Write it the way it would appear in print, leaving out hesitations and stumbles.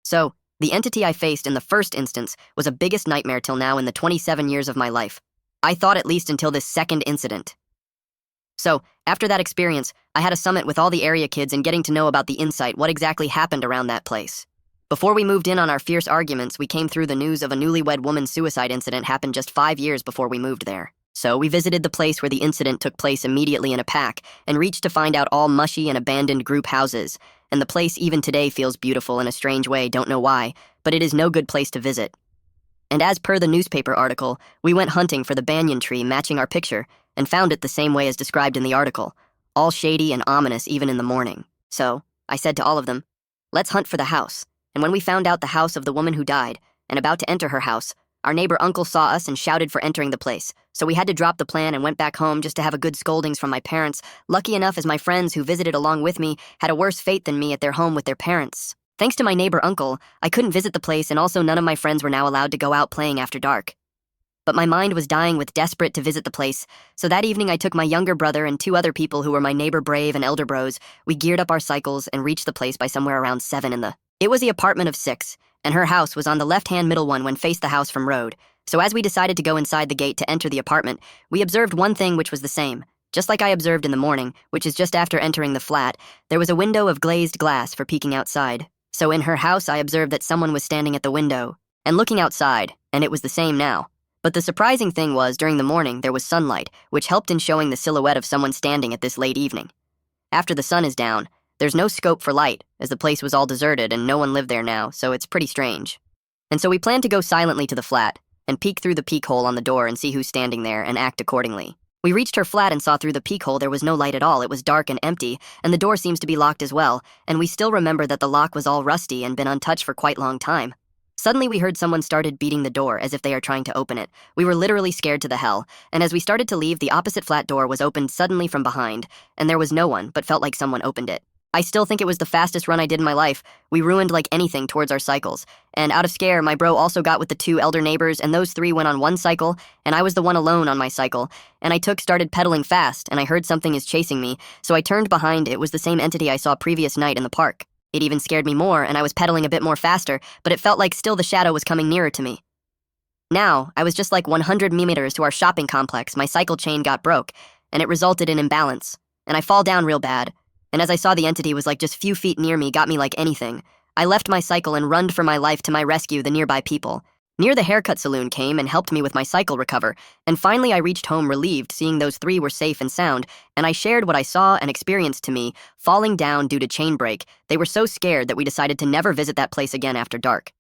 So, the entity I faced in the first instance was a biggest nightmare till now in the 27 years of my life. I thought at least until this second incident. So, after that experience, I had a summit with all the area kids and getting to know about the insight, what exactly happened around that place. Before we moved in on our fierce arguments, we came through the news of a newlywed woman's suicide incident happened just 5 years before we moved there. So we visited the place where the incident took place immediately in a pack and reached to find out all mushy and abandoned group houses. And the place even today feels beautiful in a strange way, don't know why, but it is no good place to visit. And as per the newspaper article, we went hunting for the banyan tree matching our picture and found it the same way as described in the article, all shady and ominous even in the morning. So, I said to all of them, let's hunt for the house. And when we found out the house of the woman who died, and about to enter her house, our neighbor uncle saw us and shouted for entering the place. So we had to drop the plan and went back home just to have a good scoldings from my parents, lucky enough as my friends who visited along with me had a worse fate than me at their home with their parents. Thanks to my neighbor uncle, I couldn't visit the place and also none of my friends were now allowed to go out playing after dark. But my mind was dying with desperate to visit the place, so that evening I took my younger brother and two other people who were my neighbor Brave and Elder Bros. We geared up our cycles and reached the place by somewhere around 7 in the... It was the apartment of 6, and her house was on the left-hand middle one when faced the house from road. So as we decided to go inside the gate to enter the apartment, we observed one thing which was the same. Just like I observed in the morning, which is just after entering the flat, there was a window of glazed glass for peeking outside. So in her house I observed that someone was standing at the window and looking outside, and it was the same now. But the surprising thing was, during the morning there was sunlight, which helped in showing the silhouette of someone standing at this late evening. After the sun is down, there's no scope for light, as the place was all deserted and no one lived there now, so it's pretty strange. And so we planned to go silently to the flat, and peek through the peek hole on the door and see who's standing there and act accordingly. We reached her flat and saw through the peek hole there was no light at all, it was dark and empty, and the door seems to be locked as well, and we still remember that the lock was all rusty and been untouched for quite long time. Suddenly we heard someone started beating the door as if they are trying to open it. We were literally scared to the hell, and as we started to leave, the opposite flat door was opened suddenly from behind, and there was no one, but felt like someone opened it. I still think it was the fastest run I did in my life. We ruined like anything towards our cycles. And out of scare, my bro also got with the two elder neighbors, and those three went on one cycle, and I was the one alone on my cycle. And I started pedaling fast, and I heard something is chasing me, so I turned behind. It was the same entity I saw previous night in the park. It even scared me more, and I was pedaling a bit more faster, but it felt like still the shadow was coming nearer to me. Now, I was just like 100 meters to our shopping complex. My cycle chain got broke, and it resulted in imbalance, and I fall down real bad. And as I saw the entity was like just few feet near me, got me like anything. I left my cycle and runned for my life to my rescue the nearby people. Near the haircut saloon came and helped me with my cycle recover, and finally I reached home relieved seeing those three were safe and sound, and I shared what I saw and experienced to me, falling down due to chain break. They were so scared that we decided to never visit that place again after dark.